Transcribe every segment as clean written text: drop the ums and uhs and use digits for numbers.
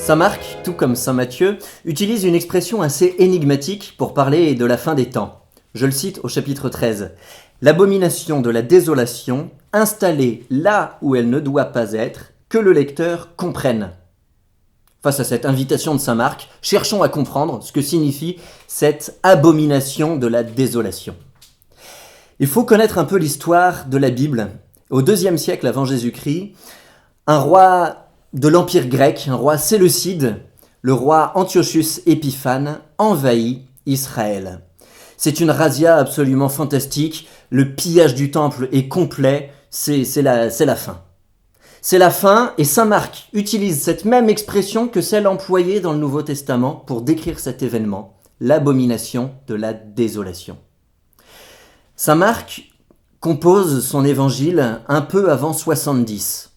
Saint Marc, tout comme Saint Matthieu, utilise une expression assez énigmatique pour parler de la fin des temps. Je le cite au chapitre 13. « L'abomination de la désolation, installée là où elle ne doit pas être, que le lecteur comprenne. » Face à cette invitation de Saint Marc, cherchons à comprendre ce que signifie cette abomination de la désolation. Il faut connaître un peu l'histoire de la Bible. Au IIe siècle avant Jésus-Christ, un roi de l'Empire grec, un roi séleucide, le roi Antiochus Épiphane, envahit Israël. C'est une razzia absolument fantastique, le pillage du temple est complet, c'est la fin. C'est la fin, et saint Marc utilise cette même expression que celle employée dans le Nouveau Testament pour décrire cet événement, l'abomination de la désolation. Saint Marc compose son évangile un peu avant 70.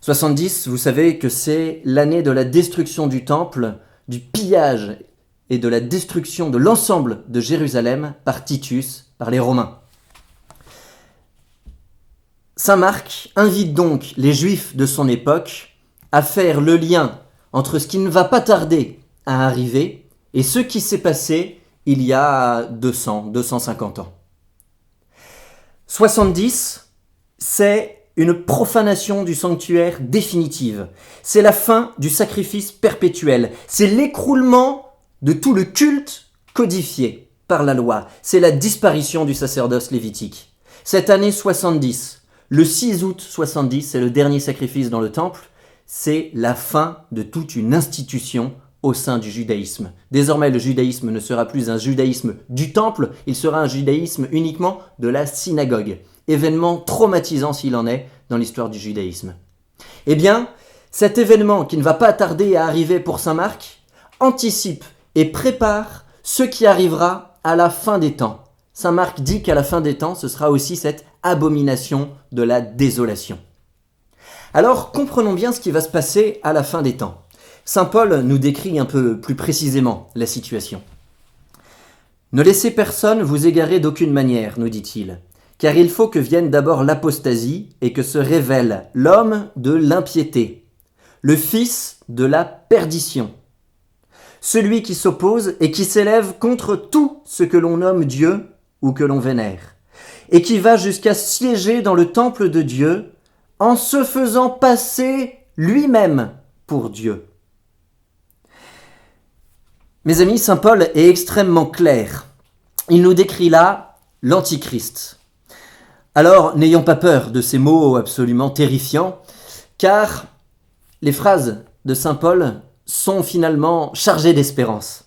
70, vous savez que c'est l'année de la destruction du temple, du pillage et de la destruction de l'ensemble de Jérusalem par Titus, par les Romains. Saint Marc invite donc les Juifs de son époque à faire le lien entre ce qui ne va pas tarder à arriver et ce qui s'est passé il y a 250 ans. 70, c'est une profanation du sanctuaire définitive. C'est la fin du sacrifice perpétuel. C'est l'écroulement de tout le culte codifié par la loi. C'est la disparition du sacerdoce lévitique. Cette année 70, le 6 août 70, c'est le dernier sacrifice dans le temple. C'est la fin de toute une institution au sein du judaïsme. Désormais, le judaïsme ne sera plus un judaïsme du temple, il sera un judaïsme uniquement de la synagogue. Événement traumatisant s'il en est dans l'histoire du judaïsme. Eh bien, cet événement qui ne va pas tarder à arriver pour saint Marc anticipe et prépare ce qui arrivera à la fin des temps. Saint Marc dit qu'à la fin des temps, ce sera aussi cette abomination de la désolation. Alors, comprenons bien ce qui va se passer à la fin des temps. Saint Paul nous décrit un peu plus précisément la situation. « Ne laissez personne vous égarer d'aucune manière, nous dit-il, car il faut que vienne d'abord l'apostasie et que se révèle l'homme de l'impiété, le fils de la perdition, celui qui s'oppose et qui s'élève contre tout ce que l'on nomme Dieu ou que l'on vénère, et qui va jusqu'à siéger dans le temple de Dieu en se faisant passer lui-même pour Dieu. » Mes amis, saint Paul est extrêmement clair. Il nous décrit là l'Antichrist. Alors, n'ayons pas peur de ces mots absolument terrifiants, car les phrases de saint Paul sont finalement chargées d'espérance.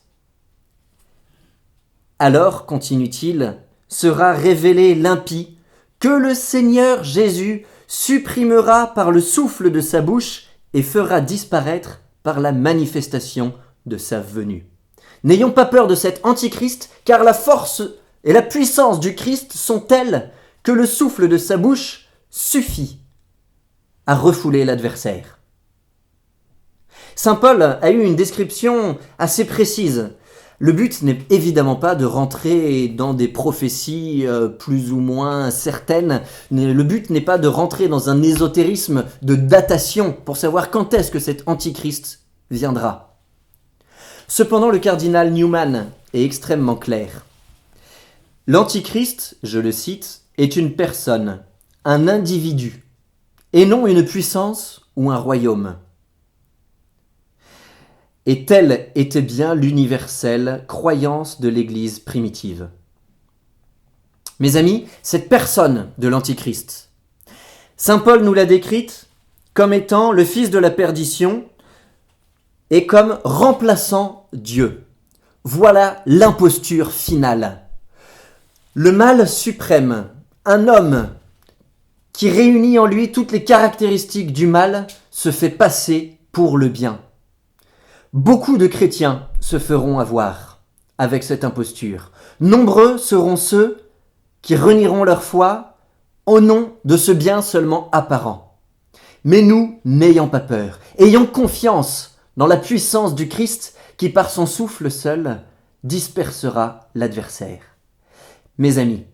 Alors, continue-t-il, sera révélé l'impie que le Seigneur Jésus supprimera par le souffle de sa bouche et fera disparaître par la manifestation de sa venue. N'ayons pas peur de cet Antichrist, car la force et la puissance du Christ sont telles que le souffle de sa bouche suffit à refouler l'adversaire. Saint Paul a eu une description assez précise. Le but n'est évidemment pas de rentrer dans des prophéties plus ou moins certaines. Le but n'est pas de rentrer dans un ésotérisme de datation pour savoir quand est-ce que cet Antichrist viendra. Cependant, le cardinal Newman est extrêmement clair. L'Antichrist, je le cite, est une personne, un individu, et non une puissance ou un royaume. Et telle était bien l'universelle croyance de l'Église primitive. Mes amis, cette personne de l'Antichrist, saint Paul nous l'a décrite comme étant le fils de la perdition et comme remplaçant Dieu. Voilà l'imposture finale. Le mal suprême, un homme qui réunit en lui toutes les caractéristiques du mal, se fait passer pour le bien. Beaucoup de chrétiens se feront avoir avec cette imposture. Nombreux seront ceux qui renieront leur foi au nom de ce bien seulement apparent. Mais nous, n'ayons pas peur, ayons confiance dans la puissance du Christ qui par son souffle seul dispersera l'adversaire. Mes amis,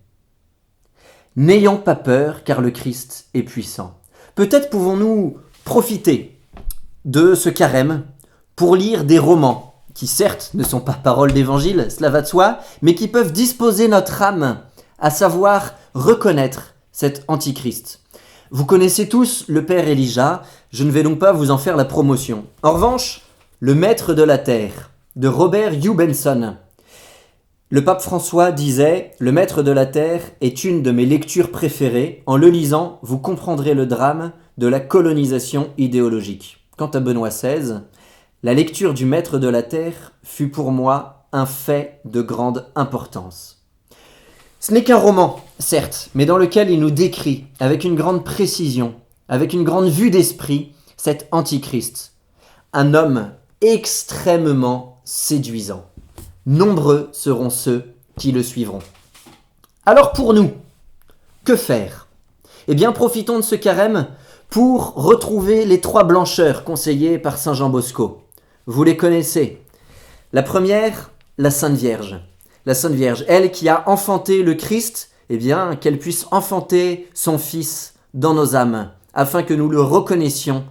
n'ayons pas peur car le Christ est puissant. Peut-être pouvons-nous profiter de ce carême pour lire des romans, qui certes ne sont pas paroles d'évangile, cela va de soi, mais qui peuvent disposer notre âme à savoir reconnaître cet antichrist. Vous connaissez tous le père Elijah, je ne vais donc pas vous en faire la promotion. En revanche, Le Maître de la Terre, de Robert Hugh Benson. Le pape François disait « Le Maître de la Terre est une de mes lectures préférées. En le lisant, vous comprendrez le drame de la colonisation idéologique. » Quant à Benoît XVI, la lecture du Maître de la Terre fut pour moi un fait de grande importance. Ce n'est qu'un roman, certes, mais dans lequel il nous décrit, avec une grande précision, avec une grande vue d'esprit, cet antichrist. Un homme extrêmement séduisant. Nombreux seront ceux qui le suivront. Alors pour nous, que faire ? Eh bien, profitons de ce carême pour retrouver les 3 blancheurs conseillées par Saint Jean Bosco. Vous les connaissez. La première, la Sainte Vierge. La Sainte Vierge, elle qui a enfanté le Christ, eh bien, qu'elle puisse enfanter son Fils dans nos âmes, afin que nous le reconnaissions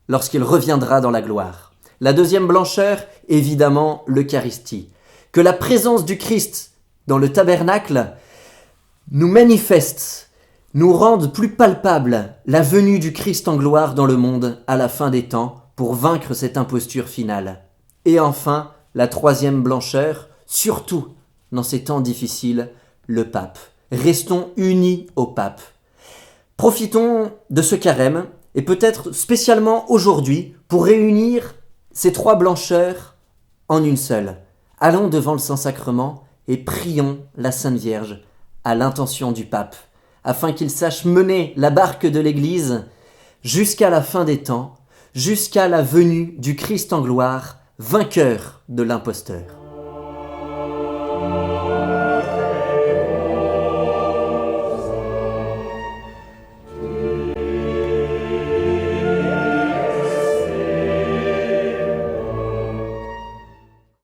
lorsqu'il reviendra dans la gloire. La deuxième blancheur, évidemment, l'Eucharistie. Que la présence du Christ dans le tabernacle nous manifeste, nous rende plus palpable la venue du Christ en gloire dans le monde à la fin des temps pour vaincre cette imposture finale. Et enfin, la troisième blancheur, surtout dans ces temps difficiles, le pape. Restons unis au pape. Profitons de ce carême, et peut-être spécialement aujourd'hui, pour réunir ces 3 blancheurs en une seule. Allons devant le Saint-Sacrement et prions la Sainte Vierge à l'intention du pape, afin qu'il sache mener la barque de l'Église jusqu'à la fin des temps, jusqu'à la venue du Christ en gloire, vainqueur de l'imposteur.